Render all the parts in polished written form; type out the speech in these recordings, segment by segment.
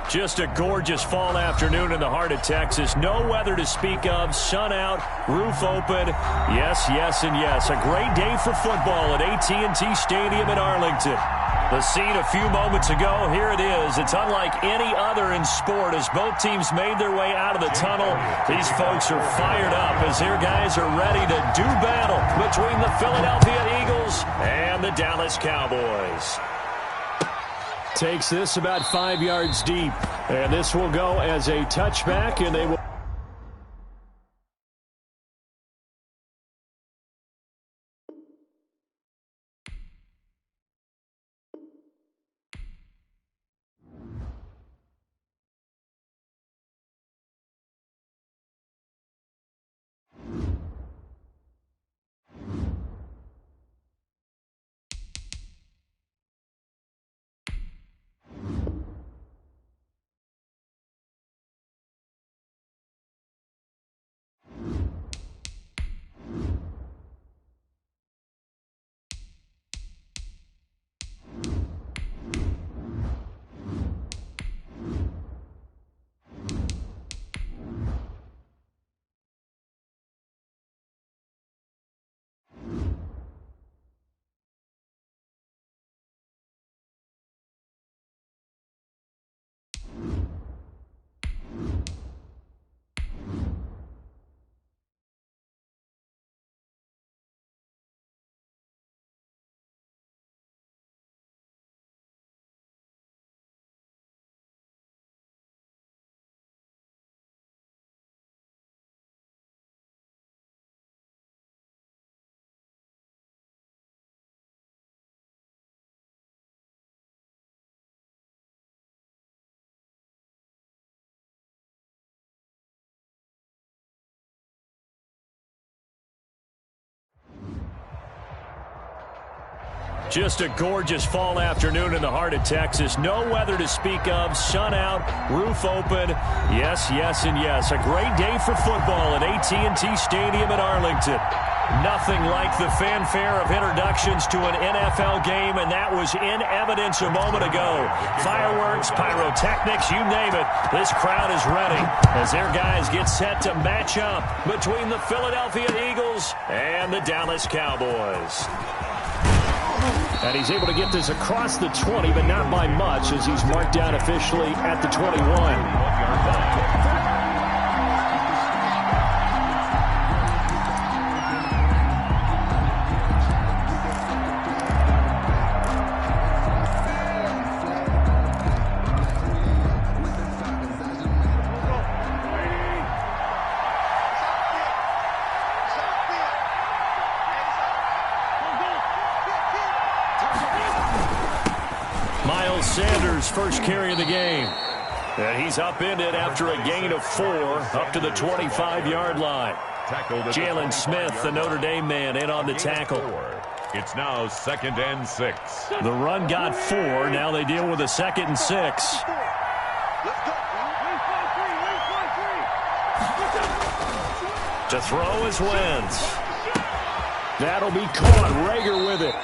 Just a gorgeous fall afternoon in the heart of Texas. No weather to speak of. Sun out, roof open. Yes, yes, and yes. A great day for football at AT&T Stadium in Arlington. The scene a few moments ago, here it is. It's unlike any other in sport as both teams made their way out of the tunnel. These folks are fired up as their guys are ready to do battle between the Philadelphia Eagles and the Dallas Cowboys. Takes this about 5 yards deep, and this will go as a touchback, and they will. Just a gorgeous fall afternoon in the heart of Texas. No weather to speak of. Sun out, roof open. Yes, yes, and yes. A great day for football at AT&T Stadium in Arlington. Nothing like the fanfare of introductions to an NFL game, and that was in evidence a moment ago. Fireworks, pyrotechnics, you name it. This crowd is ready as their guys get set to match up between the Philadelphia Eagles and the Dallas Cowboys. And he's able to get this across the 20, but not by much as he's marked down officially at the 21. Sanders' first carry of the game. And he's upended after a gain of 4 up to the 25-yard line. Jalen Smith, the Notre Dame man, in on the tackle. It's now 2nd and 6. The run got 4. Now they deal with a 2nd and 6. To throw is Wentz. That'll be caught. Rager with it.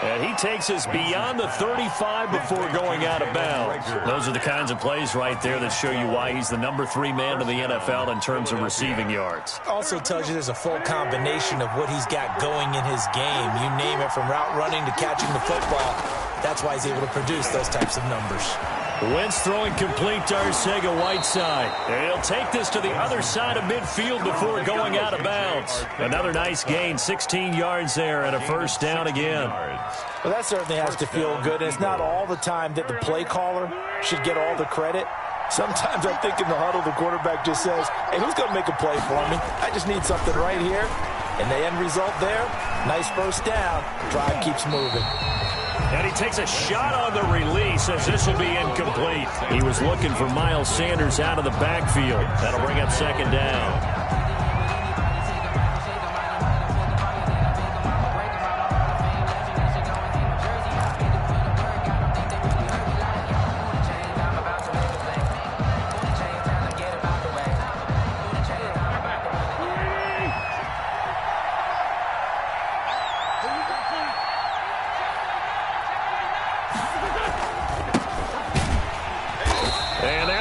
And he takes us beyond the 35 before going out of bounds. Those are the kinds of plays right there that show you why he's the number 3 man in the NFL in terms of receiving yards. Also tells you there's a full combination of what he's got going in his game. You name it, from route running to catching the football. That's why he's able to produce those types of numbers. Wentz throwing complete to Arcega-Whiteside. And he'll take this to the other side of midfield before going out of bounds. Another nice gain, 16 yards there, and a first down again. Well, that certainly has to feel good. And it's not all the time that the play caller should get all the credit. Sometimes I think in the huddle, the quarterback just says, hey, who's going to make a play for me? I just need something right here. And the end result there, nice first down. Drive keeps moving. And he takes a shot on the release as this will be incomplete. He was looking for Miles Sanders out of the backfield. That'll bring up 2nd down.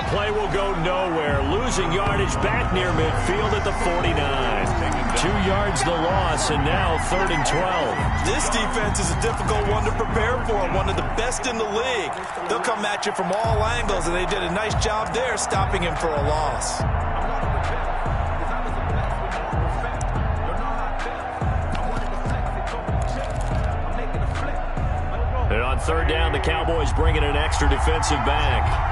play will go nowhere. Losing yardage back near midfield at the 49. 2 yards the loss, and now 3rd and 12. This defense is a difficult one to prepare for, one of the best in the league. They'll come at you from all angles, and they did a nice job there stopping him for a loss. And on 3rd down, the Cowboys bring in an extra defensive back.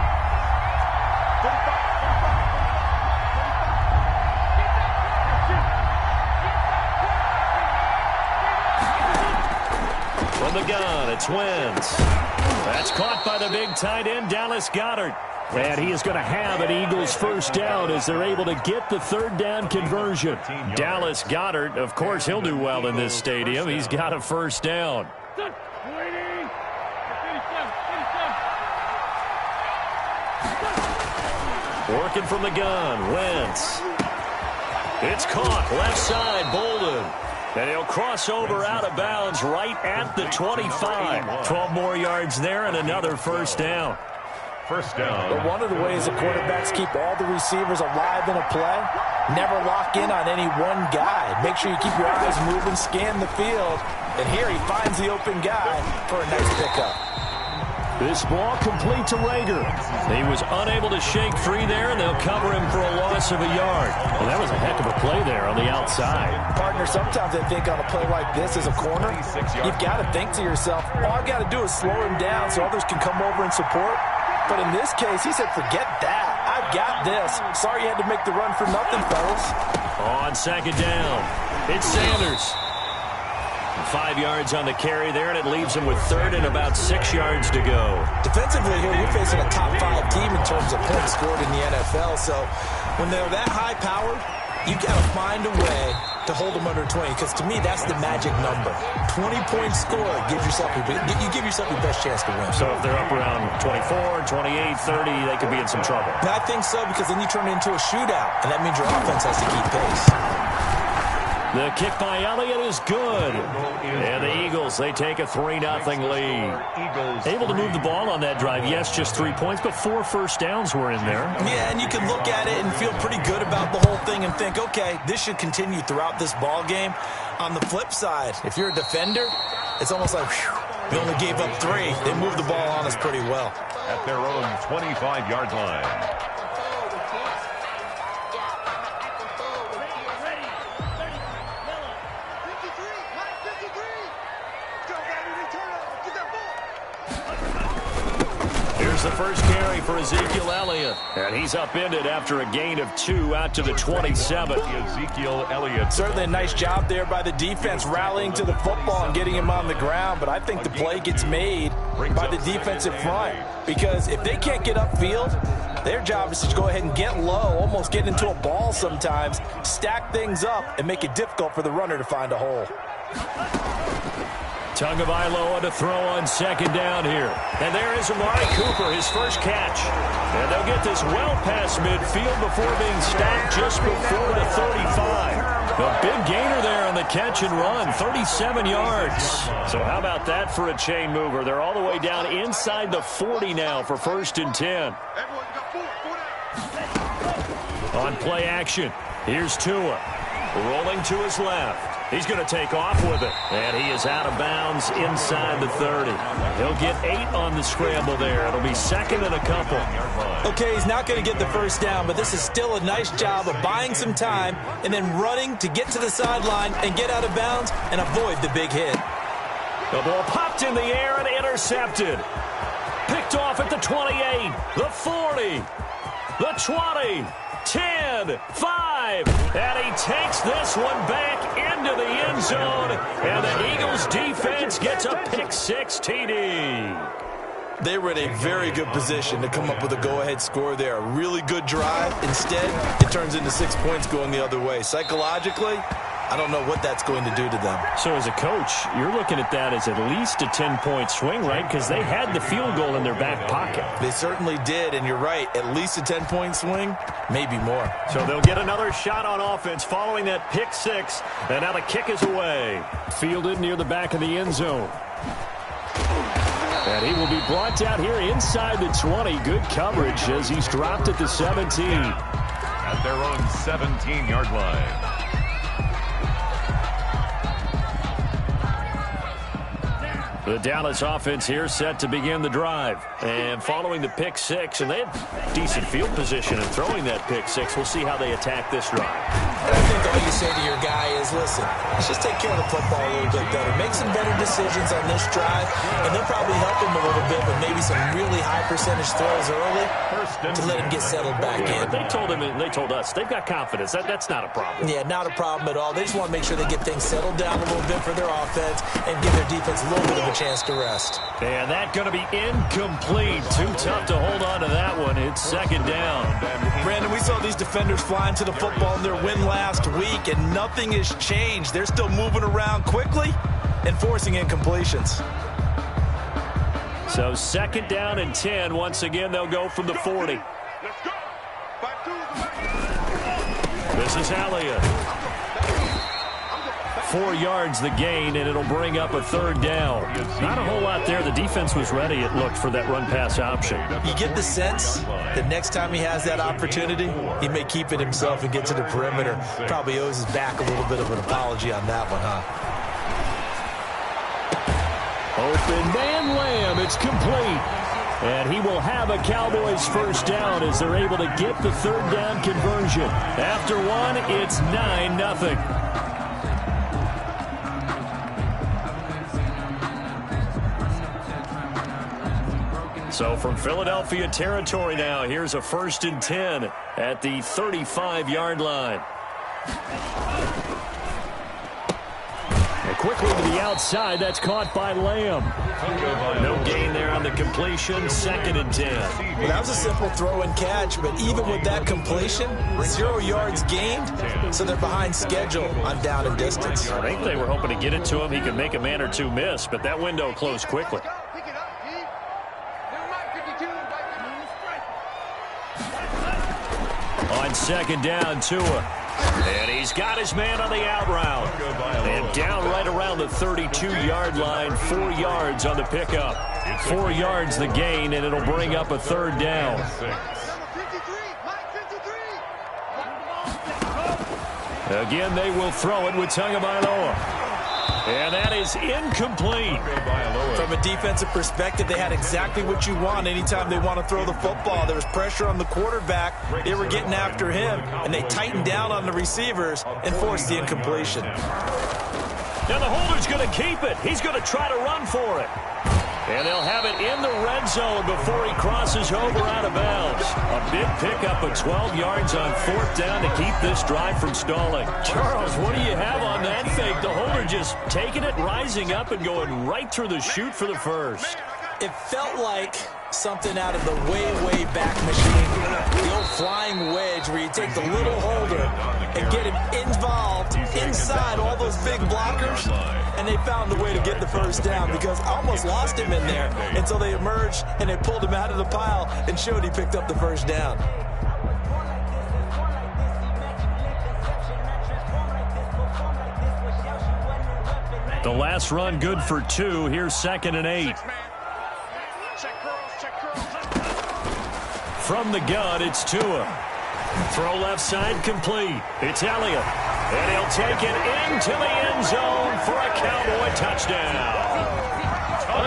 From the gun, it's Wentz. That's caught by the big tight end, Dallas Goedert. And he is going to have an Eagles first down as they're able to get the 3rd down conversion. Dallas Goedert, of course, he'll do well in this stadium. He's got a first down. Working from the gun, Wentz. It's caught, left side, Bolden. And he'll cross over out of bounds right at the 25. 12 more yards there and another first down. First down. But one of the ways the quarterbacks keep all the receivers alive in a play, never lock in on any one guy. Make sure you keep your eyes moving, scan the field. And here he finds the open guy for a nice pickup. This ball complete to Rager. He was unable to shake free there, and they'll cover him for a loss of a yard. Well, that was a heck of a play there on the outside. Partner, sometimes I think on a play like this as a corner, you've got to think to yourself, all I've got to do is slow him down so others can come over and support. But in this case, he said, forget that. I've got this. Sorry you had to make the run for nothing, fellas. On 2nd down, it's Sanders. 5 yards on the carry there, and it leaves him with 3rd and about 6 yards to go. Defensively here, you're facing a top 5 team in terms of points scored in the NFL. So when they're that high powered, you got to find a way to hold them under 20, because to me, that's the magic number. 20 points scored, you give yourself your best chance to win. So if they're up around 24, 28, 30, they could be in some trouble. I think so, because then you turn it into a shootout, and that means your offense has to keep pace. The kick by Elliott is good. And the Eagles, they take a 3-0 lead. Able to move the ball on that drive. Yes, just 3 points, but 4 first downs were in there. Yeah, and you can look at it and feel pretty good about the whole thing and think, okay, this should continue throughout this ball game. On the flip side, if you're a defender, it's almost like, whew, we only gave up 3. They moved the ball on us pretty well. At their own 25-yard line. The first carry for Ezekiel Elliott. And he's upended after a gain of 2 out to the 27. Ezekiel Elliott. Certainly a nice job there by the defense rallying to the football and getting him on the ground. But I think the play gets made by the defensive front. Because if they can't get upfield, their job is to go ahead and get low, almost get into a ball sometimes, stack things up, and make it difficult for the runner to find a hole. Tagovailoa to throw on 2nd down here. And there is Amari Cooper, his first catch. And they'll get this well past midfield before being stopped just before the 35. A big gainer there on the catch and run, 37 yards. So how about that for a chain mover? They're all the way down inside the 40 now for 1st and 10. On play action, here's Tua. Rolling to his left. He's going to take off with it. And he is out of bounds inside the 30. He'll get 8 on the scramble there. It'll be 2nd and a couple. Okay, he's not going to get the first down, but this is still a nice job of buying some time and then running to get to the sideline and get out of bounds and avoid the big hit. The ball popped in the air and intercepted. Picked off at the 28, the 40, the 20. 10, 5, and he takes this one back into the end zone, and the Eagles defense gets a pick-6 TD. They were in a very good position to come up with a go-ahead score there. A really good drive. Instead, it turns into 6 points going the other way. Psychologically, I don't know what that's going to do to them. So as a coach, you're looking at that as at least a 10-point swing, right? Because they had the field goal in their back pocket. They certainly did, and you're right. At least a 10-point swing, maybe more. So they'll get another shot on offense following that pick-6, and now the kick is away. Fielded near the back of the end zone. And he will be brought down here inside the 20. Good coverage as he's dropped at the 17. At their own 17-yard line. The Dallas offense here set to begin the drive. And following the pick six, and they had decent field position in throwing that pick six. We'll see how they attack this drive. And I think all you say to your guy is, listen, let's just take care of the football a little bit better. Make some better decisions on this drive, and they'll probably help him a little bit with maybe some really high percentage throws early to let him get settled back in. They told him, and they told us, they've got confidence. That's not a problem. Yeah, not a problem at all. They just want to make sure they get things settled down a little bit for their offense and give their defense a little bit of a chance to rest. And that going to be incomplete. Too tough to hold on to that one. It's second down. Brandon, we saw these defenders flying to the football in their win last week, and nothing has changed. They're still moving around quickly and forcing incompletions. So second down and 10. Once again, they'll go from the 40. This is Elliott. 4 yards the gain, and it'll bring up a third down. Not a whole lot there. The defense was ready, it looked, for that run-pass option. You get the sense that next time he has that opportunity, he may keep it himself and get to the perimeter. Probably owes his back a little bit of an apology on that one, huh? Open man Lamb. It's complete. And he will have a Cowboys first down as they're able to get the third down conversion. After one, it's 9-0. So from Philadelphia territory now, here's a 1st and 10 at the 35-yard line. And quickly to the outside, that's caught by Lamb. No gain there on the completion, 2nd and 10. Well, that was a simple throw and catch, but even with that completion, 0 yards gained, so they're behind schedule on down and distance. I think they were hoping to get it to him. He could make a man or two miss, but that window closed quickly. On second down, Tua. And he's got his man on the out route. And down right around the 32-yard line, 4 yards on the pickup. 4 yards the gain, and it'll bring up a third down. Again, they will throw it with Tagovailoa. And that is incomplete. From a defensive perspective, they had exactly what you want anytime they want to throw the football. There was pressure on the quarterback. They were getting after him, and they tightened down on the receivers and forced the incompletion. Now the holder's going to keep it. He's going to try to run for it. And they'll have it in the red zone before he crosses over out of bounds. A big pickup of 12 yards on 4th down to keep this drive from stalling. Charles, what do you have on that fake? The holder just taking it, rising up, and going right through the chute for the first. It felt like something out of the way, way back machine. The old flying wedge where you take the little holder and get him involved inside all those big blockers. And they found a way to get the first down because I almost lost him in there until they emerged and they pulled him out of the pile and showed he picked up the first down. The last run good for 2. Here's 2nd and 8. From the gun, it's Tua. Throw left side complete. It's Elliott. And he'll take it into the end zone for a Cowboy touchdown.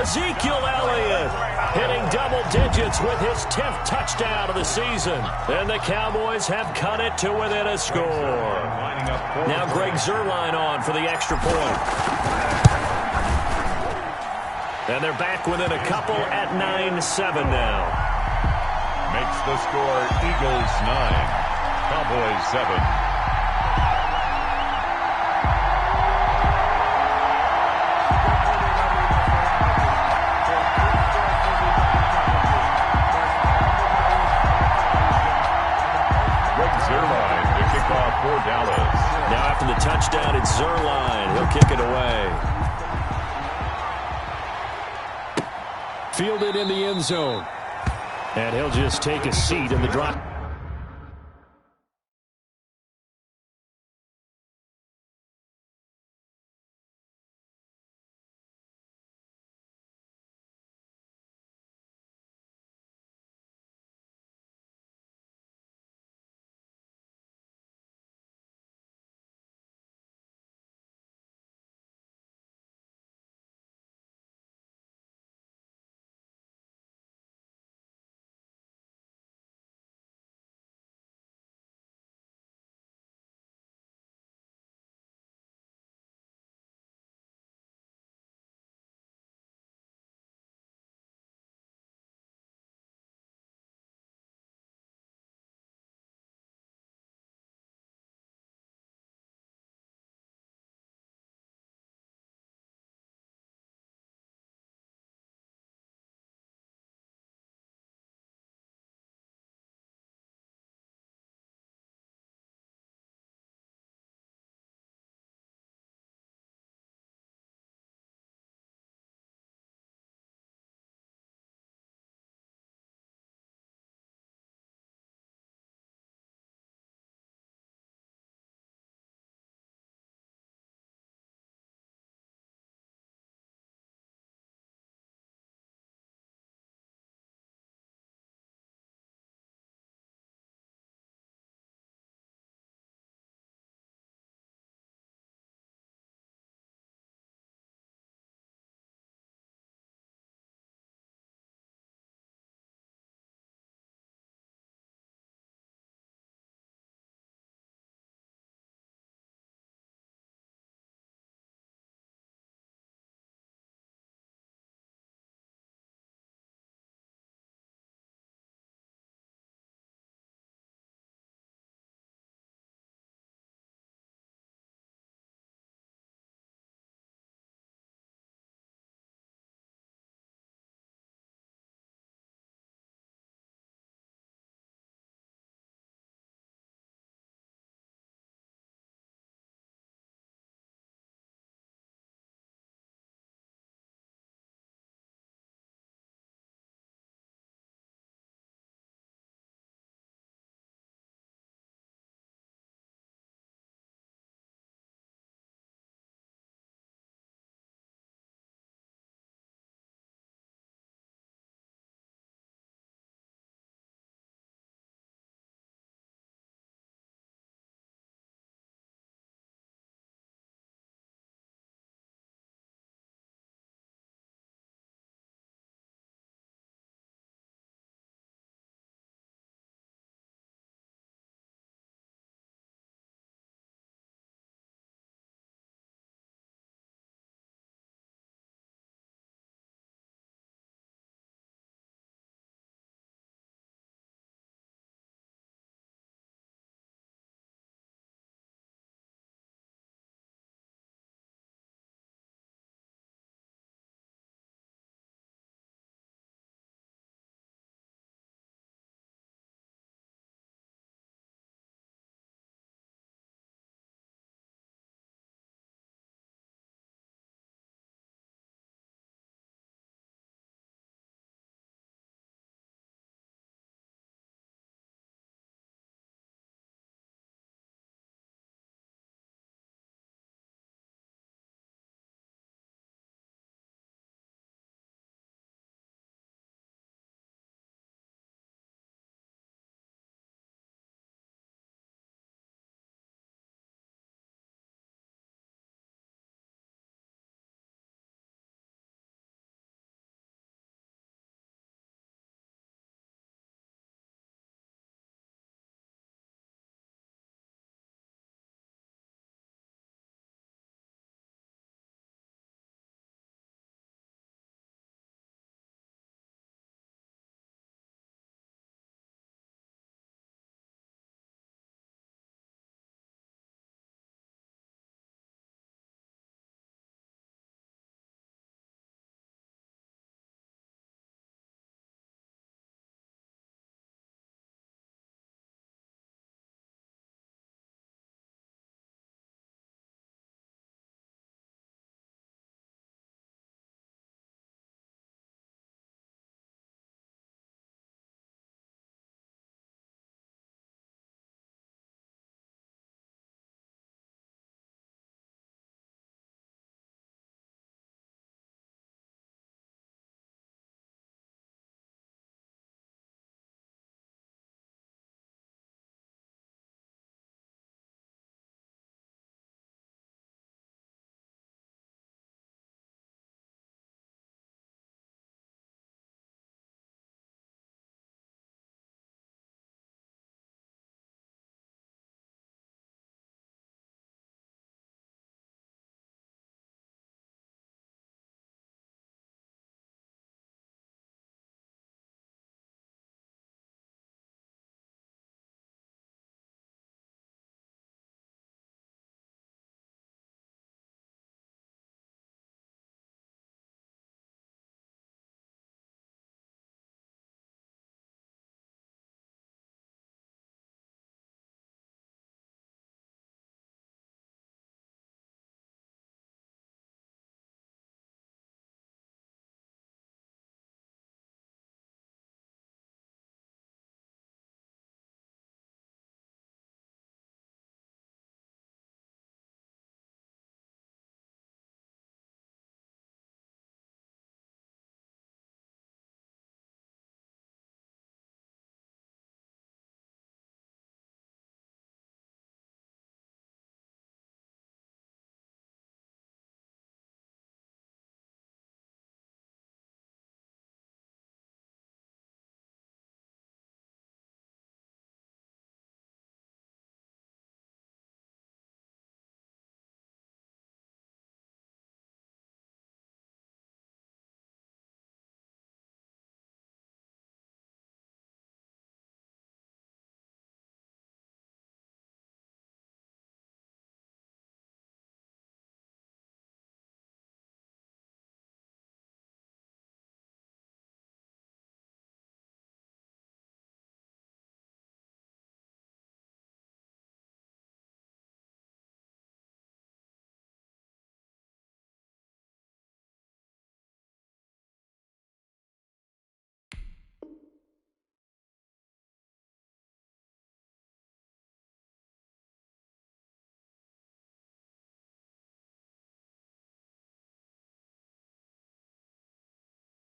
Ezekiel Elliott hitting double digits with his 10th touchdown of the season. And the Cowboys have cut it to within a score. Now Greg Zuerlein on for the extra point. And they're back within a couple at 9-7 now. Makes the score Eagles 9, Cowboys 7. For Dallas. Now after the touchdown, it's Zuerlein. He'll kick it away. Fielded in the end zone. And he'll just take a seat in the drop.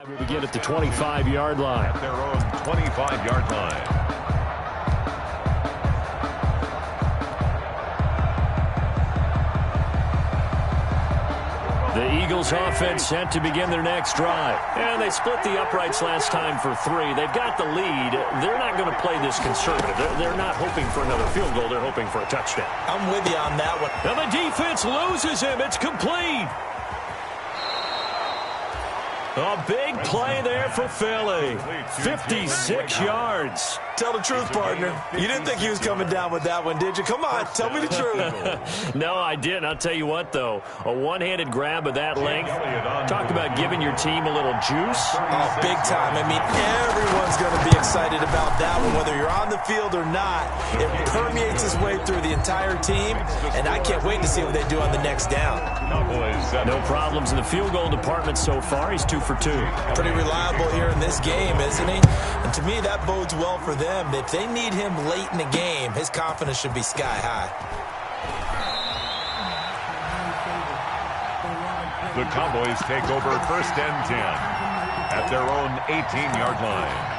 We begin at the 25-yard line. At their own 25-yard line. The Eagles offense set to begin their next drive. And they split the uprights last time for 3. They've got the lead. They're not going to play this conservative. They're not hoping for another field goal. They're hoping for a touchdown. I'm with you on that one. And the defense loses him. It's complete. A big play there for Philly. 56 yards. Tell the truth, partner. You didn't think he was coming down with that one, did you? Come on, tell me the truth. No, I didn't. I'll tell you what, though. A one-handed grab of that length. Talk about giving your team a little juice. Oh, big time. I mean, everyone's going to be excited about that one, whether you're on the field or not. It permeates its way through the entire team, and I can't wait to see what they do on the next down. No problems in the field goal department so far. He's 2 for 2. Pretty reliable here in this game, isn't he? And to me, that bodes well for them. If they need him late in the game, his confidence should be sky high. The Cowboys take over 1st and 10 at their own 18-yard line.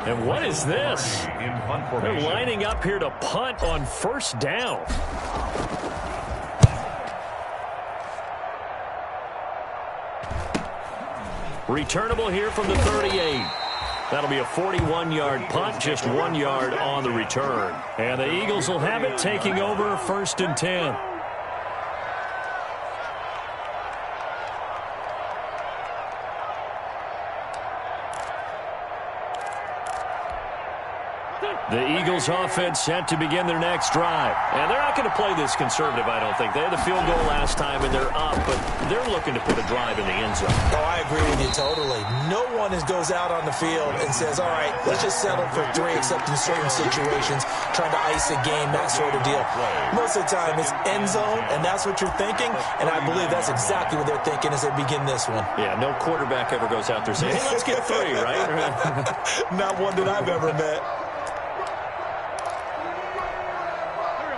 And what is this? They're lining up here to punt on 1st down. Returnable here from the 38. That'll be a 41-yard punt, just 1 yard on the return. And the Eagles will have it, taking over 1st and 10. The Eagles offense set to begin their next drive. And they're not going to play this conservative, I don't think. They had the field goal last time, and they're up, but they're looking to put a drive in the end zone. Oh, I agree with you totally. No one goes out on the field and says, all right, let's just settle for 3, except in certain situations, trying to ice a game, that sort of deal. Most of the time, it's end zone, and that's what you're thinking, and I believe that's exactly what they're thinking as they begin this one. Yeah, no quarterback ever goes out there saying, hey, let's get 3, right? Not one that I've ever met.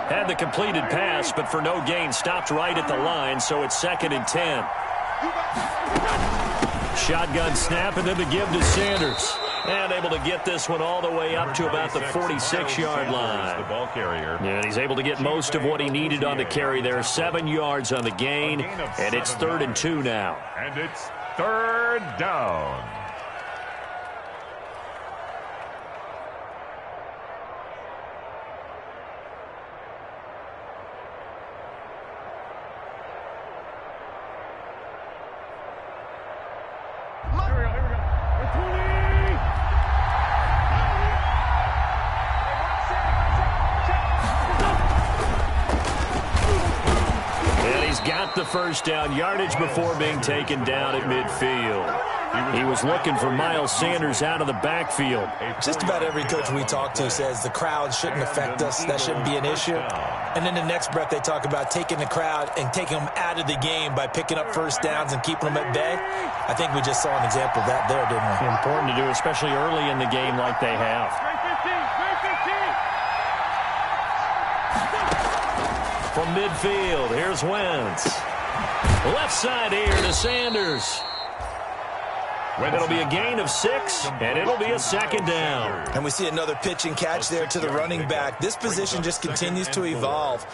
Had the completed pass, but for no gain, stopped right at the line, so it's 2nd and 10. Shotgun snap, and then the give to Sanders. And able to get this one all the way up to about the 46-yard line. The ball carrier. And he's able to get most of what he needed on the carry there. 7 yards on the gain, and it's 3rd and 2 now. And it's 3rd down. Got the 1st down, yardage before being taken down at midfield. He was looking for Miles Sanders out of the backfield. Just about every coach we talk to says the crowd shouldn't affect us. That shouldn't be an issue. And then the next breath they talk about taking the crowd and taking them out of the game by picking up 1st downs and keeping them at bay. I think we just saw an example of that there, didn't we? Important to do, especially early in the game like they have. From midfield, here's Wentz. Left side here to Sanders. It'll be a gain of 6, and it'll be a 2nd down. And we see another pitch and catch there to the running back. This position just continues to evolve.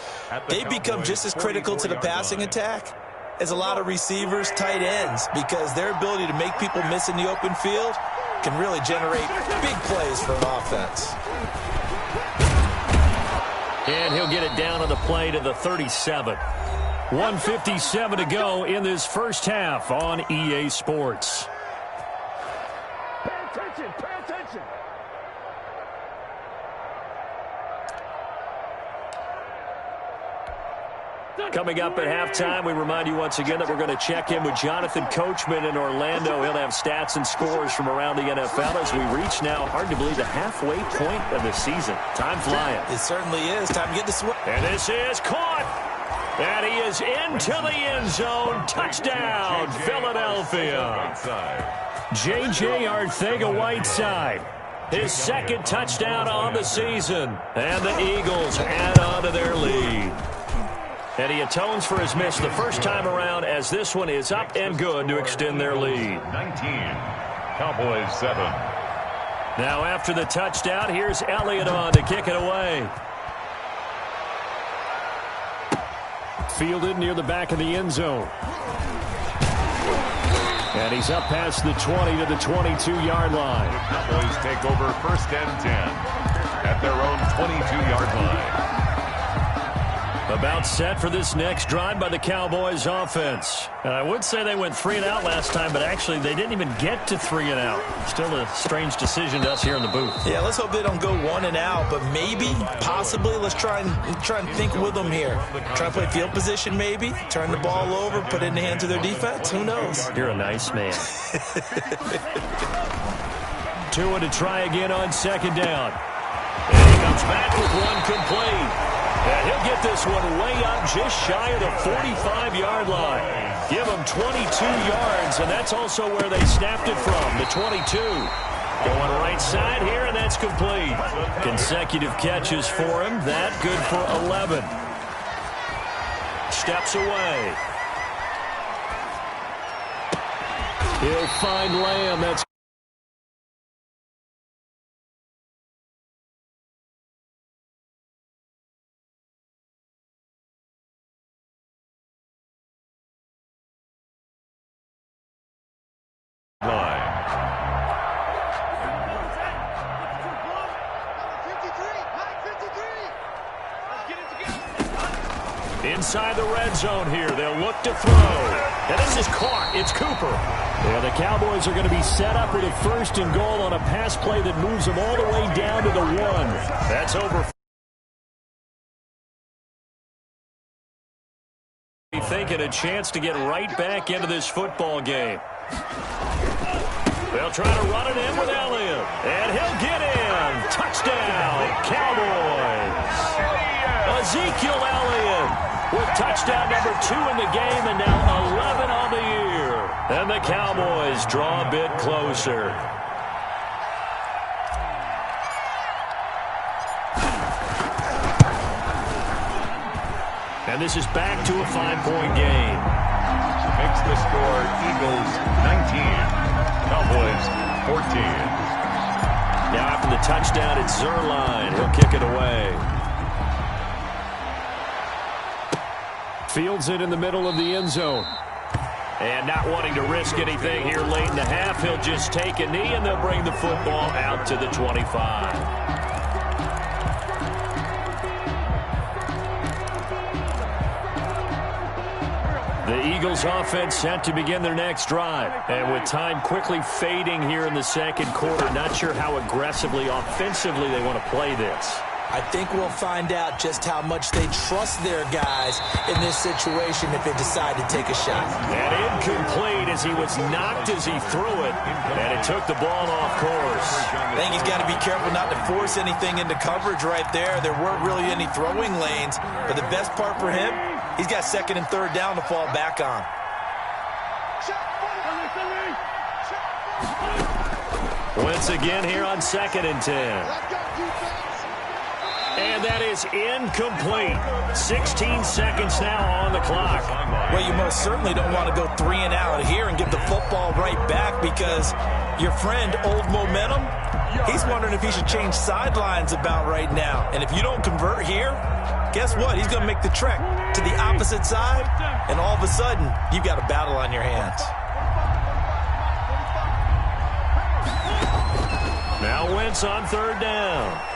They become just as critical to the passing attack as a lot of receivers, tight ends, because their ability to make people miss in the open field can really generate big plays for an offense. And he'll get it down on the play to the 37. 1:57 to go in this 1st half on EA Sports. Pay attention. Coming up at halftime, we remind you once again that we're going to check in with Jonathan Coachman in Orlando. He'll have stats and scores from around the NFL as we reach now, hard to believe, the halfway point of the season. Time flying. It certainly is. Time to get the swing. And this is caught. And he is into the end zone. Touchdown, Philadelphia. J.J. Arcega-Whiteside. His second touchdown on the season. And the Eagles add on to their lead. And he atones for his miss the first time around as this one is up and good to extend their lead. 19, Cowboys 7. Now after the touchdown, here's Elliott on to kick it away. Fielded near the back of the end zone. And he's up past the 20 to the 22-yard line. The Cowboys take over first and 10 at their own 22-yard line. About set for this next drive by the Cowboys offense. And I would say they went 3 and out last time, but actually they didn't even get to 3 and out. Still a strange decision to us here in the booth. Yeah, let's hope they don't go 1 and out, but maybe, possibly, let's try and think with them here. Try to play field position maybe, turn the ball over, put it in the hands of their defense. Who knows? You're a nice man. Tua to try again on second down. And he comes back with one complete. And he'll get this one way up just shy of the 45-yard line. Give him 22 yards, and that's also where they snapped it from, the 22. Going right side here, and that's complete. Consecutive catches for him. That good for 11. Steps away. He'll find Lamb. That's inside the red zone here. They'll look to throw. And this is caught. It's Cooper. Yeah, the Cowboys are going to be set up with a first and goal on a pass play that moves them all the way down to the 1. That's over. Thinking a chance to get right back into this football game. They'll try to run it in with Elliott. And he'll get in. Touchdown, Cowboys. Ezekiel Elliott with touchdown number 2 in the game, and now 11 on the year. And the Cowboys draw a bit closer. And this is back to a 5-point game. Makes the score Eagles 19, Cowboys 14. Now after the touchdown, it's Zuerlein. He'll kick it away. Fields it in the middle of the end zone. And not wanting to risk anything here late in the half, he'll just take a knee, and they'll bring the football out to the 25. The Eagles offense set to begin their next drive. And with time quickly fading here in the second quarter, not sure how aggressively, offensively they want to play this. I think we'll find out just how much they trust their guys in this situation if they decide to take a shot. And incomplete as he was knocked as he threw it. And it took the ball off course. I think he's got to be careful not to force anything into coverage right there. There weren't really any throwing lanes. But the best part for him, he's got second and third down to fall back on. Once again here on second and 10. And that is incomplete. 16 seconds now on the clock. Well, you most certainly don't want to go 3 and out here and give the football right back, because your friend, Old Momentum, he's wondering if he should change sidelines about right now. And if you don't convert here, guess what? He's going to make the trek to the opposite side, and all of a sudden, you've got a battle on your hands. Now Wentz on third down.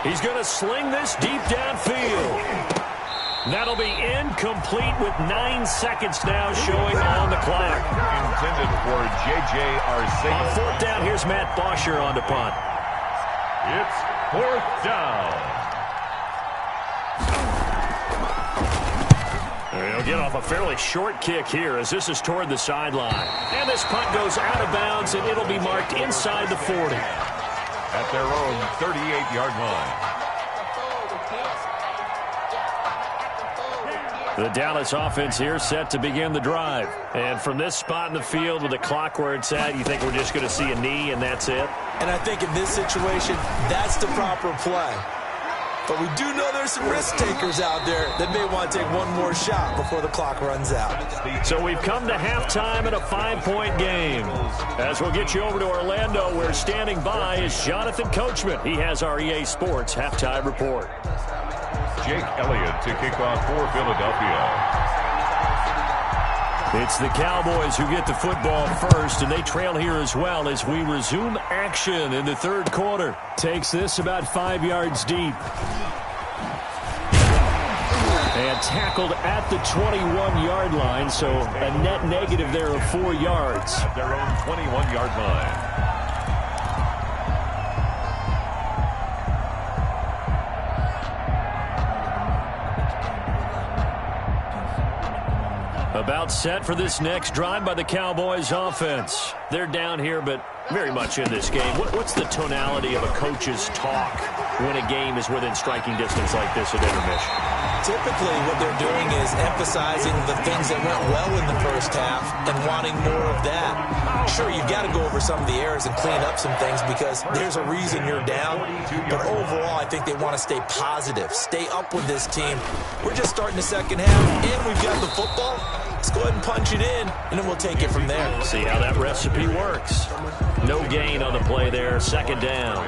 He's going to sling this deep downfield. That'll be incomplete with 9 seconds now showing on the clock. Intended for J.J. Arcega. On fourth down, here's Matt Bosher on to punt. It's fourth down. He'll get off a fairly short kick here as this is toward the sideline. And this punt goes out of bounds, and it'll be marked inside the 40. At their own 38-yard line. The Dallas offense here set to begin the drive. And from this spot in the field with the clock where it's at, you think we're just going to see a knee and that's it? And I think in this situation, that's the proper play. But we do know there's some risk takers out there that may want to take one more shot before the clock runs out. So we've come to halftime in a 5-point game. As we'll get you over to Orlando, where standing by is Jonathan Coachman. He has our EA Sports halftime report. Jake Elliott to kick off for Philadelphia. It's the Cowboys who get the football first, and they trail here as well as we resume action in the third quarter. Takes this about 5 yards deep. And tackled at the 21-yard line, so a net negative there of 4 yards. At their own 21-yard line. About set for this next drive by the Cowboys offense. They're down here, but very much in this game. What's the tonality of a coach's talk when a game is within striking distance like this at intermission? Typically, what they're doing is emphasizing the things that went well in the first half and wanting more of that. Sure, you've got to go over some of the errors and clean up some things because there's a reason you're down. But overall, I think they want to stay positive, stay up with this team. We're just starting the second half, and we've got the football. Let's go ahead and punch it in, and then we'll take it from there. See how that recipe works. No gain on the play there, second down.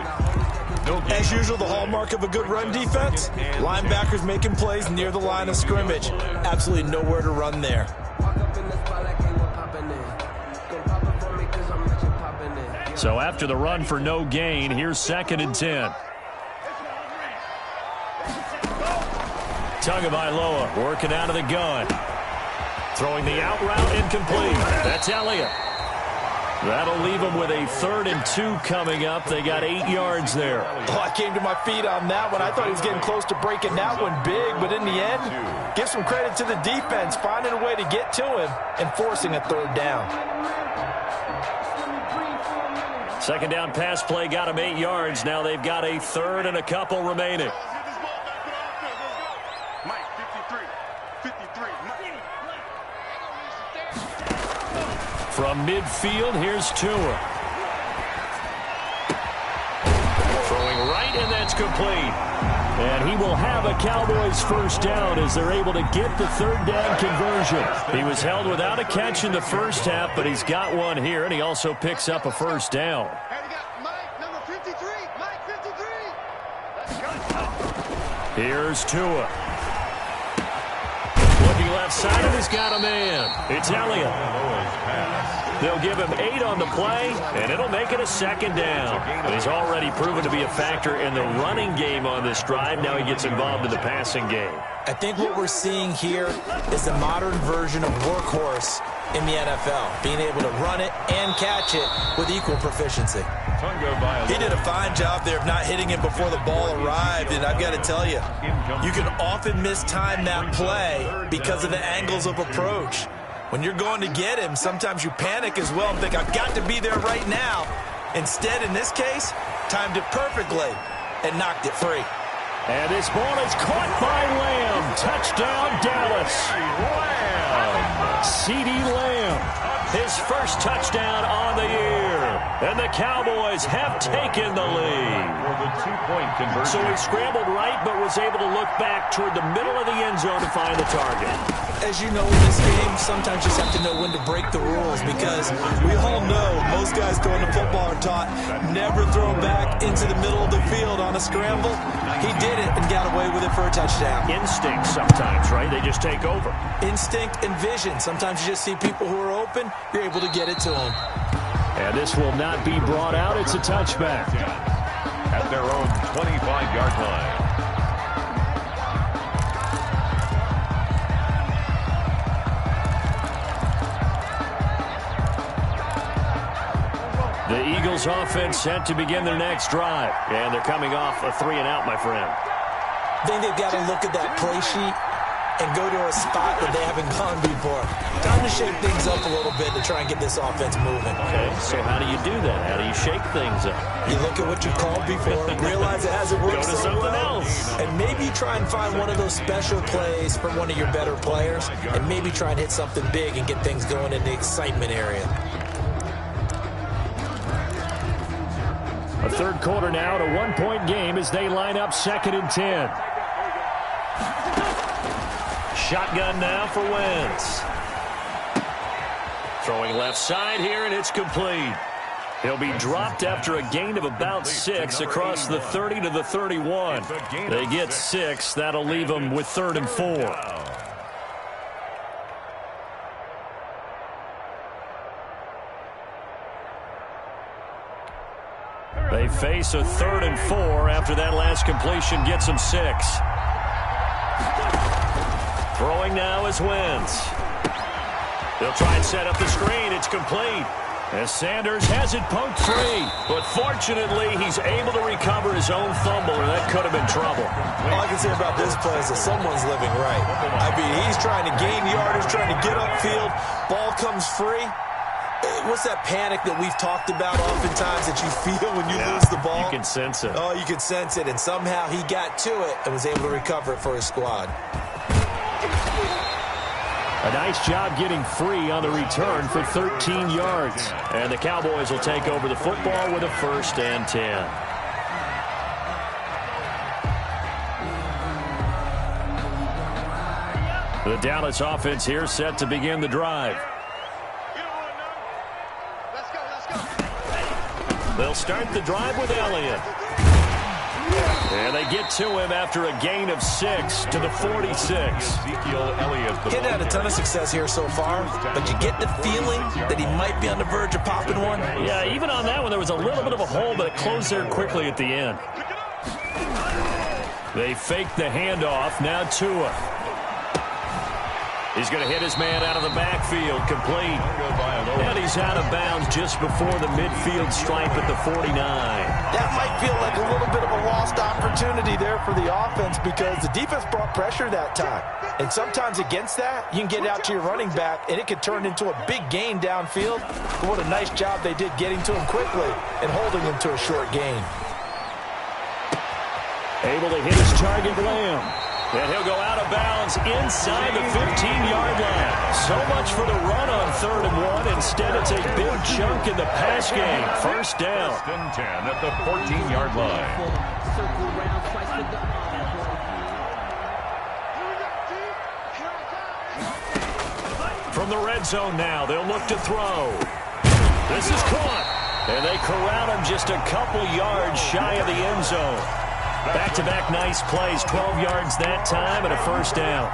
As usual, the hallmark of a good run defense, linebackers making plays near the line of scrimmage. Absolutely nowhere to run there. So after the run for no gain, here's 2nd and 10. Tagovailoa working out of the gun. Throwing the out route incomplete. That's Elliott. That'll leave them with a 3rd and 2 coming up. They got 8 yards there. Oh, I came to my feet on that one. I thought he was getting close to breaking that one big, but in the end, give some credit to the defense, finding a way to get to him and forcing a 3rd down. 2nd down pass play got them 8 yards. Now they've got a 3rd and a couple remaining. From midfield, here's Tua. Throwing right, and that's complete. And he will have a Cowboys first down as they're able to get the 3rd down conversion. He was held without a catch in the first half, but he's got one here, and he also picks up a first down. Here's Tua. Looking left side, and he's got a man. It's Elliott. They'll give him 8 on the play, and it'll make it a 2nd down. And he's already proven to be a factor in the running game on this drive. Now he gets involved in the passing game. I think what we're seeing here is the modern version of workhorse in the NFL, being able to run it and catch it with equal proficiency. He did a fine job there of not hitting it before the ball arrived, and I've got to tell you, you can often mistime that play because of the angles of approach. When you're going to get him, sometimes you panic as well and think, I've got to be there right now. Instead, in this case, timed it perfectly and knocked it free. And this ball is caught by Lamb. Touchdown, Dallas. CeeDee Lamb, his first touchdown on the year. And the Cowboys have taken the lead. So he scrambled right, but was able to look back toward the middle of the end zone to find the target. As you know, in this game, sometimes you just have to know when to break the rules because we all know most guys going to football are taught never throw back into the middle of the field on a scramble. He did it and got away with it for a touchdown. Instinct sometimes, right? They just take over. Instinct and vision. Sometimes you just see people who are open, you're able to get it to them. And this will not be brought out. It's a touchback. At their own 25-yard line. The Eagles offense set to begin their next drive. And they're coming off a 3-and-out, my friend. I think they've got to look at that play sheet and go to a spot that they haven't gone before. Time to shake things up a little bit to try and get this offense moving. Okay, so how do you do that? How do you shake things up? You look at what you called before, realize it hasn't worked Go to so something well, else. and maybe try and find one of those special plays from one of your better players, and maybe try and hit something big and get things going in the excitement area. A third quarter now at a one-point game as they line up 2nd and 10. Shotgun now for Wentz. Throwing left side here, and it's complete. He'll be dropped after a gain of about 6 across the 30 to the 31. They get 6. That'll leave them with 3rd and 4. They face a 3rd and 4 after that last completion gets them 6. Throwing now is Wentz. They'll try and set up the screen. It's complete. As Sanders has it poked free. But fortunately, he's able to recover his own fumble, or that could have been trouble. All I can say about this play is that someone's living right. I mean, he's trying to gain yardage, trying to get upfield. Ball comes free. What's that panic that we've talked about oftentimes that you feel when you lose the ball? You can sense it. Oh, you can sense it. And somehow he got to it and was able to recover it for his squad. A nice job getting free on the return for 13 yards. And the Cowboys will take over the football with a 1st and 10. The Dallas offense here set to begin the drive. They'll start the drive with Elliott. And they get to him after a gain of 6 to the 46. Ezekiel Elliott. He's had a ton of success here so far, but you get the feeling that he might be on the verge of popping one. Yeah, even on that one, there was a little bit of a hole, but it closed there quickly at the end. They fake the handoff. Now Tua. He's going to hit his man out of the backfield, complete. And he's out of bounds just before the midfield stripe at the 49. That might feel like a little bit of a lost opportunity there for the offense because the defense brought pressure that time. And sometimes against that, you can get out to your running back, and it could turn into a big gain downfield. But what a nice job they did getting to him quickly and holding him to a short gain. Able to hit his target, Lamb. And he'll go out of bounds inside the 15-yard line. So much for the run on 3rd and 1. Instead, it's a big chunk in the pass game. 1st down. 1st and 10 at the 14-yard line. From the red zone now, they'll look to throw. This is caught. And they corral him just a couple yards shy of the end zone. Back-to-back nice plays, 12 yards that time and a 1st down.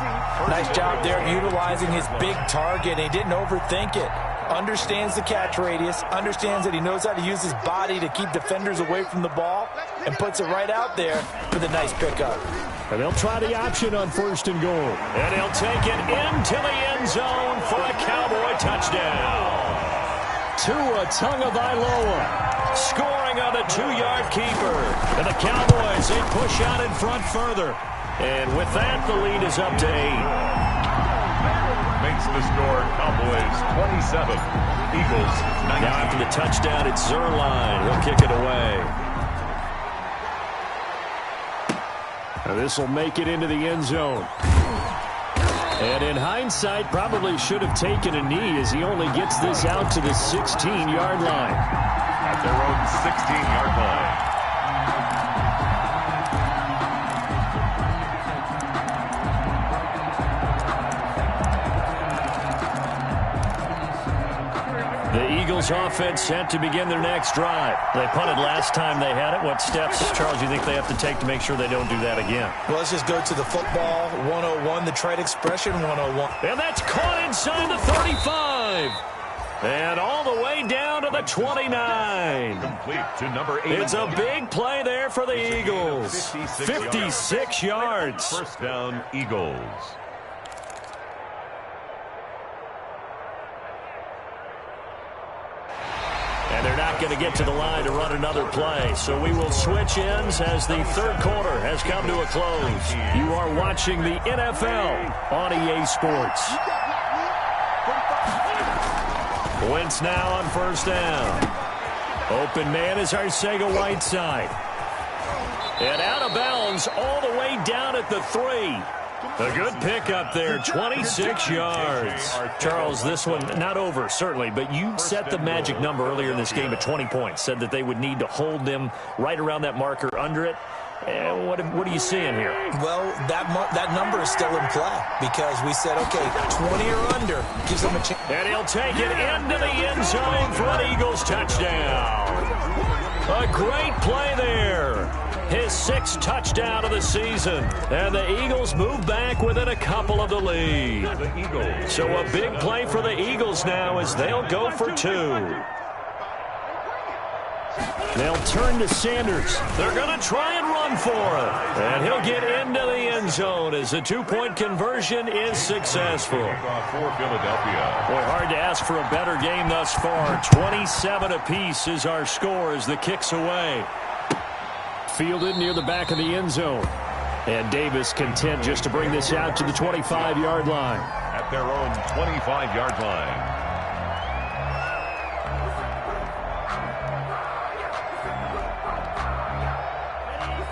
Nice job there utilizing his big target. He didn't overthink it. Understands the catch radius, understands that he knows how to use his body to keep defenders away from the ball, and puts it right out there for the nice pickup. And they'll try the option on 1st and goal. And he'll take it into the end zone for a Cowboy touchdown. Tua Tagovailoa scoring on the 2-yard keeper. And the Cowboys, they push out in front further. And with that, the lead is up to 8. Makes the score Cowboys 27, Eagles 19. Now after the touchdown, it's Zuerlein. He'll kick it away. Now this will make it into the end zone. And in hindsight, probably should have taken a knee as he only gets this out to the 16-yard line. At their own 16-yard line. The Eagles offense set to begin their next drive. They punted last time they had it. What steps, Charles, do you think they have to take to make sure they don't do that again? Well, let's just go to the football 101, the trade expression 101. And that's caught inside the 35. And all the way down to the 29. Complete to number 8. It's a big play there for the Eagles. 56 yards. 1st down, Eagles. And they're not going to get to the line to run another play. So we will switch ends as the third quarter has come to a close. You are watching the NFL on EA Sports. Wentz now on first down. Open man is Arcega-Whiteside. And out of bounds all the way down at the 3. A good pickup there, 26 yards. Charles, this one not over, certainly, but you set the magic number earlier in this game at 20 points. Said that they would need to hold them right around that marker under it. What are you seeing here? Well, that number is still in play because we said, okay, 20 or under gives them a chance. And he'll take it into the end zone for an Eagles touchdown. A great play there. His 6th touchdown of the season. And the Eagles move back within a couple of the lead. So a big play for the Eagles now as they'll go for 2. They'll turn to Sanders. They're going to try and run for it. And he'll get into the end zone as the 2-point conversion is successful. For Philadelphia. Boy, hard to ask for a better game thus far. 27 apiece is our score as the kick's away. Fielded near the back of the end zone. And Davis content just to bring this out to the 25-yard line. At their own 25-yard line.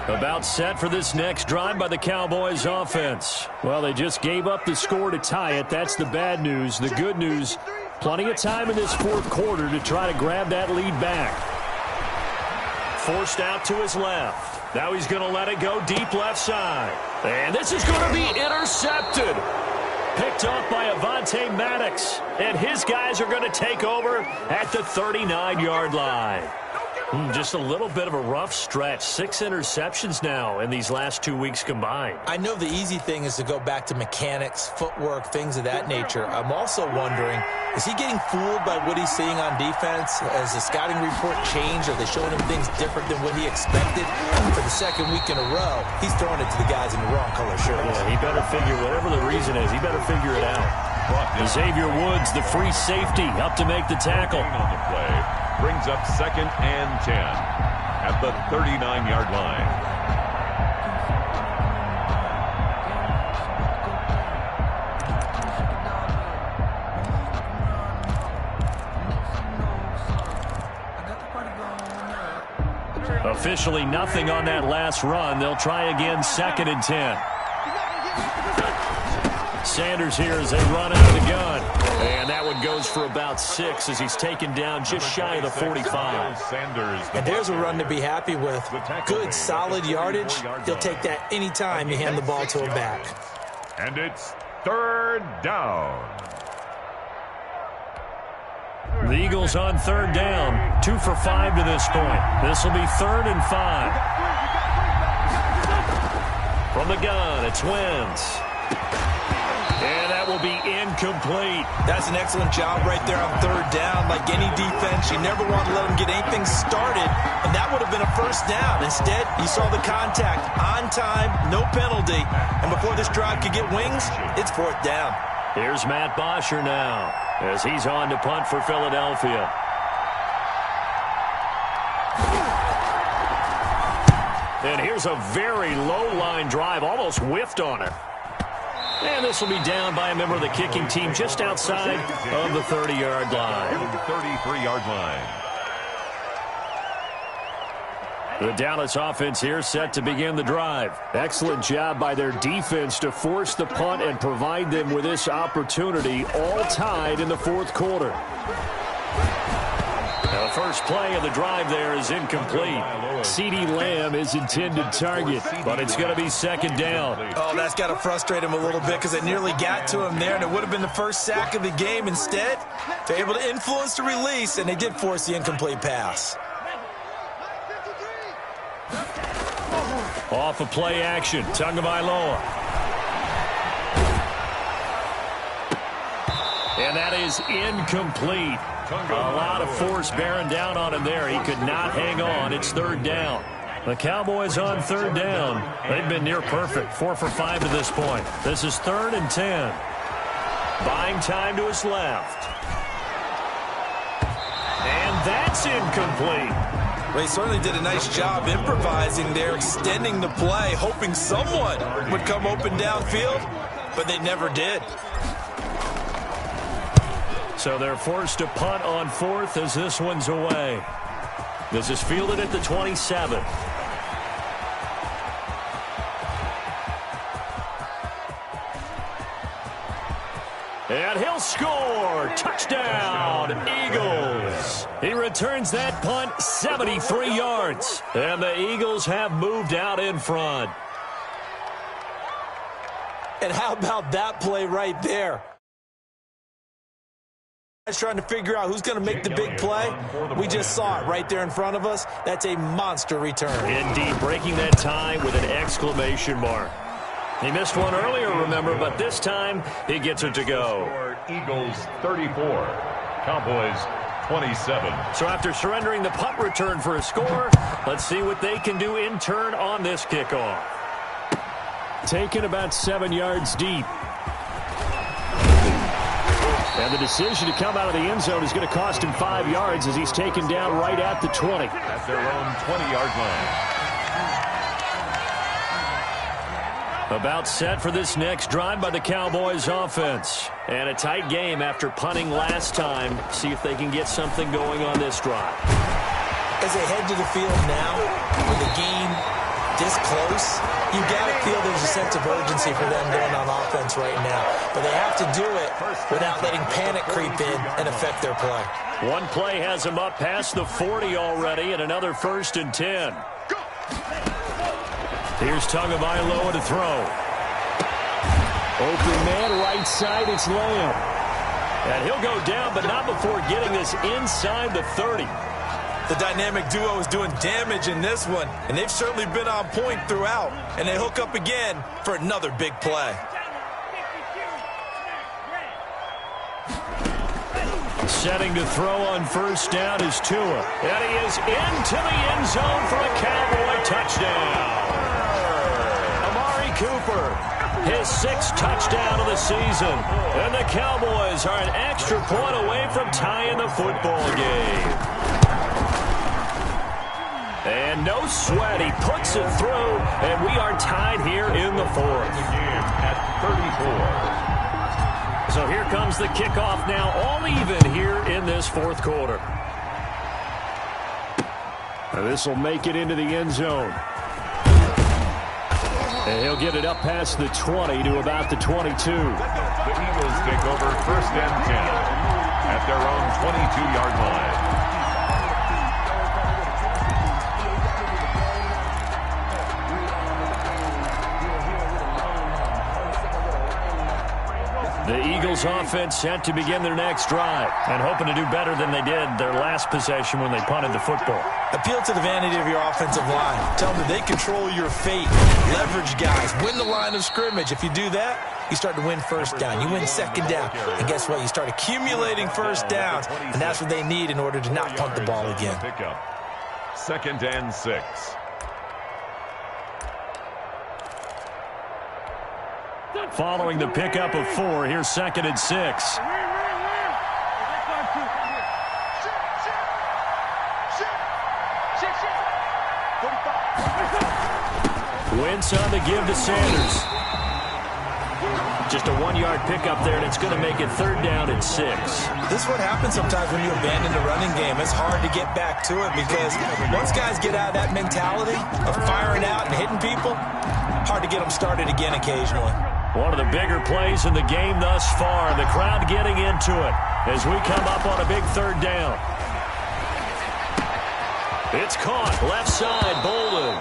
About set for this next drive by the Cowboys offense. Well, they just gave up the score to tie it. That's the bad news. The good news, plenty of time in this fourth quarter to try to grab that lead back. Forced out to his left. Now he's going to let it go deep left side. And this is going to be intercepted. Picked off by Avonte Maddox. And his guys are going to take over at the 39-yard line. Just a little bit of a rough stretch. 6 interceptions now in these last 2 weeks combined. I know the easy thing is to go back to mechanics, footwork, things of that nature. I'm also wondering, is he getting fooled by what he's seeing on defense? Has the scouting report changed? Are they showing him things different than what he expected? For the second week in a row, he's throwing it to the guys in the wrong color shirts. Yeah, he better figure, whatever the reason is, he better figure it out. Xavier Woods, the free safety, up to make the tackle. On the play. Brings up 2nd and 10 at the 39-yard line. Officially nothing on that last run. They'll try again 2nd and 10. Sanders here as they run out of the gun. And that one goes for about 6 as he's taken down just shy of the 45. And there's a run to be happy with. Good, solid yardage. He'll take that anytime you hand the ball to him back. And it's 3rd down. The Eagles on 3rd down. 2 for 5 to this point. This will be 3rd and 5. From the gun, it's Wentz. And that will be incomplete. That's an excellent job right there on 3rd down. Like any defense, you never want to let them get anything started, and that would have been a 1st down. Instead, you saw the contact on time, no penalty, and before this drive could get wings, it's 4th down. Here's Matt Bosher now as he's on to punt for Philadelphia. And here's a very low-line drive, almost whiffed on it. And this will be down by a member of the kicking team just outside of the 30-yard line. 33-yard line. The Dallas offense here set to begin the drive. Excellent job by their defense to force the punt and provide them with this opportunity, all tied in the fourth quarter. Now the first play of the drive there is incomplete. CeeDee Lamb is intended target, but it's going to be 2nd down. Oh, that's got to frustrate him a little bit because it nearly got to him there, and it would have been the first sack of the game. Instead, they're able to influence the release, and they did force the incomplete pass. Off of play action, Tagovailoa. And that is incomplete. A lot of force bearing down on him there. He could not hang on. It's 3rd down. The Cowboys on 3rd down. They've been near perfect. 4 for 5 to this point. This is 3rd and 10. Buying time to his left. And that That's incomplete. Well, he certainly did a nice job improvising there, extending the play, hoping someone would come open downfield, but they never did. So they're forced to punt on fourth as this one's away. This is fielded at the 27. And he'll score. Touchdown, Eagles. He returns that punt 73 yards. And the Eagles have moved out in front. And how about that play right there? Trying to figure out who's going to make the big play. We just saw it right there in front of us. That's a monster return. Indeed, breaking that tie with an exclamation mark. He missed one earlier, remember, but this time he gets it to go. Eagles 34, Cowboys 27. So after surrendering the punt return for a score, let's see what they can do in turn on this kickoff. Taken about 7 yards deep. And the decision to come out of the end zone is going to cost him 5 yards as he's taken down right at the 20. At their own 20-yard line. About set for this next drive by the Cowboys offense. And a tight game after punting last time. See if they can get something going on this drive. As they head to the field now, with the game this close, you got to feel there's a sense of urgency for them going on offense right now. But they have to do it without letting panic creep in and affect their play. One play has them up past the 40 already, and another 1st and 10. Here's Tagovailoa to throw. Open man, right side, it's Lamb. And he'll go down, but not before getting this inside the 30. The dynamic duo is doing damage in this one, and they've certainly been on point throughout. And they hook up again for another big play. Setting to throw on 1st down is Tua. And he is into the end zone for a Cowboy touchdown. Amari Cooper, his 6th touchdown of the season. And the Cowboys are an extra point away from tying the football game. And no sweat, he puts it through, and we are tied here in the 4th. At 34. So here comes the kickoff now, all even here in this 4th quarter. This will make it into the end zone. And he'll get it up past the 20 to about the 22. The Eagles take over 1st and 10 at their own 22-yard line. The Eagles offense set to begin their next drive and hoping to do better than they did their last possession when they punted the football. Appeal to the vanity of your offensive line. Tell them that they control your fate. Leverage guys. Win the line of scrimmage. If you do that, you start to win 1st down. You win 2nd down. And guess what? You start accumulating 1st downs. And that's what they need in order to not punt the ball again. 2nd and 6. Following the pickup of 4, here's 2nd and 6. Wentz on the give to Sanders. Just a 1-yard pickup there, and it's going to make it 3rd down and 6. This is what happens sometimes when you abandon the running game. It's hard to get back to it because once guys get out of that mentality of firing out and hitting people, hard to get them started again occasionally. One of the bigger plays in the game thus far. The crowd getting into it as we come up on a big 3rd down. It's caught. Left side, Bolden.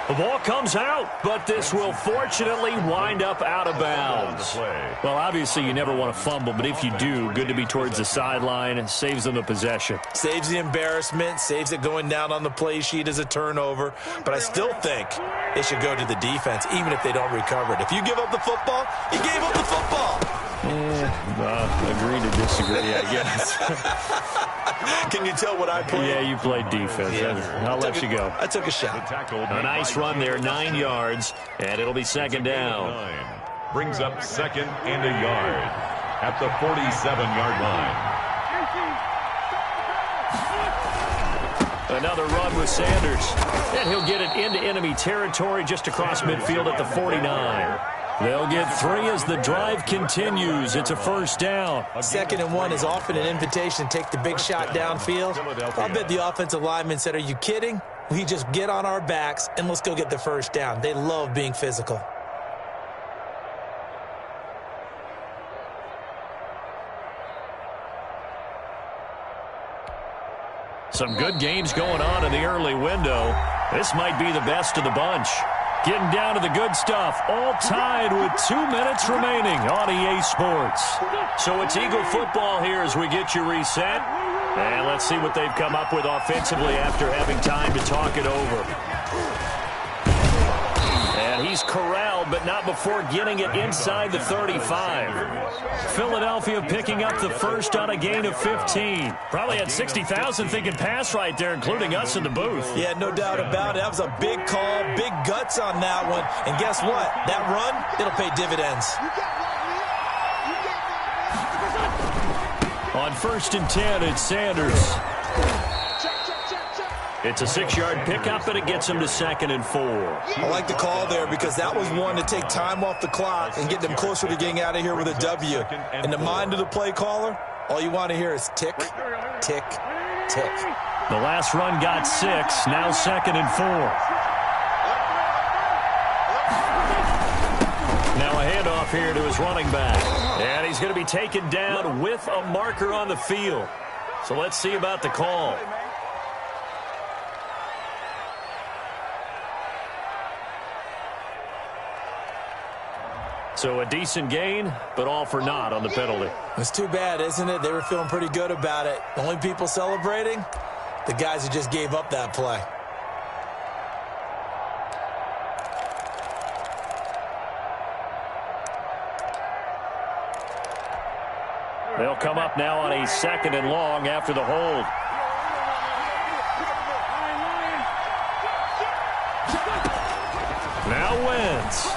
The ball comes out, but this will fortunately wind up out of bounds. Well, obviously you never want to fumble, but if you do, good to be towards the sideline. It saves them the possession. Saves the embarrassment, saves it going down on the play sheet as a turnover. But I still think it should go to the defense, even if they don't recover it. If you give up the football, you gave up the football. Agree to disagree, I guess. Can you tell what I played? Yeah, you played defense. Yeah. I'll let you go. I took a shot. A nice run there, 9 yards, and it'll be 2nd down. Brings up 2nd and a yard at the 47-yard line. Another run with Sanders. And he'll get it into enemy territory just across midfield at the 49. They'll get 3 as the drive continues. It's a first down. 2nd and 1 is often an invitation to take the big shot downfield. I bet the offensive lineman said, are you kidding? We just get on our backs and let's go get the first down. They love being physical. Some good games going on in the early window. This might be the best of the bunch. Getting down to the good stuff, all tied with 2 minutes remaining on EA Sports. So it's Eagle football here as we get you reset. And let's see what they've come up with offensively after having time to talk it over. And he's corralled, but not before getting it inside the 35. Philadelphia picking up the first on a gain of 15. Probably had 60,000 thinking pass right there, including us in the booth. Yeah, no doubt about it. That was a big call, big guts on that one. And guess what? That run, it'll pay dividends. On 1st and 10, it's Sanders. It's a 6-yard pickup, and it gets him to 2nd and 4. I like the call there because that was one to take time off the clock and get them closer to getting out of here with a W. In the mind of the play caller, all you want to hear is tick, tick, tick. The last run got 6, now 2nd and 4. Now a handoff here to his running back. And he's going to be taken down with a marker on the field. So let's see about the call. So a decent gain, but all for naught on the penalty. It's too bad, isn't it? They were feeling pretty good about it. The only people celebrating, the guys who just gave up that play. They'll come up now on a 2nd and long after the hold. Now Wentz.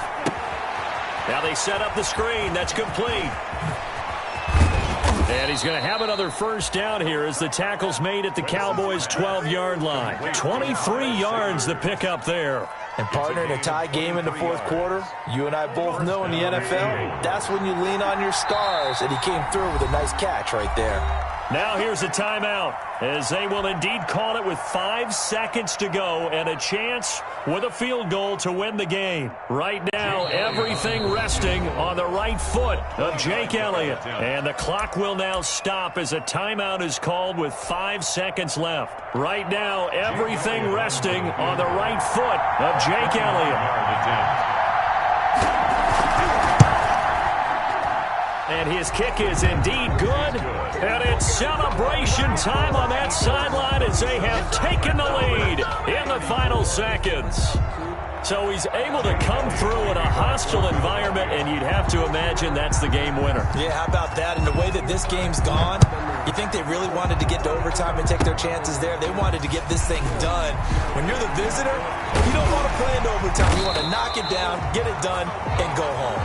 Now they set up the screen. That's complete. And he's going to have another first down here as the tackle's made at the Cowboys' 12-yard line. 23 yards the pickup there. And partner, in a tie game in the 4th quarter, you and I both know in the NFL, that's when you lean on your stars, and he came through with a nice catch right there. Now here's a timeout, as they will indeed call it with 5 seconds to go and a chance with a field goal to win the game. Right now, everything resting on the right foot of Jake Elliott. And the clock will now stop as a timeout is called with 5 seconds left. Right now, everything resting on the right foot of Jake Elliott. And his kick is indeed good. And it's celebration time on that sideline as they have taken the lead in the final seconds. So he's able to come through in a hostile environment, and you'd have to imagine that's the game winner. Yeah, how about that? And the way that this game's gone, you think they really wanted to get to overtime and take their chances there? They wanted to get this thing done. When you're the visitor, you don't want to play into overtime. You want to knock it down, get it done, and go home.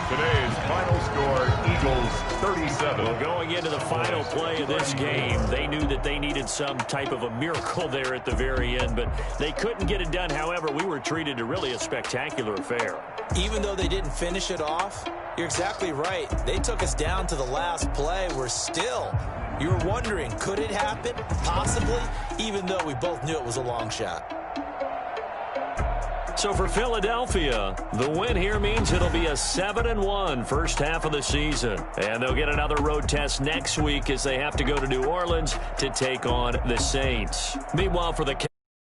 Today's final score, Eagles 37. Well, going into the final play of this game, they knew that they needed some type of a miracle there at the very end, but they couldn't get it done. However, we were treated to really a spectacular affair. Even though they didn't finish it off, you're exactly right. They took us down to the last play. We're still, you were wondering, could it happen? Possibly, even though we both knew it was a long shot. So for Philadelphia, the win here means it'll be a 7-1 first half of the season. And they'll get another road test next week as they have to go to New Orleans to take on the Saints. Meanwhile, for the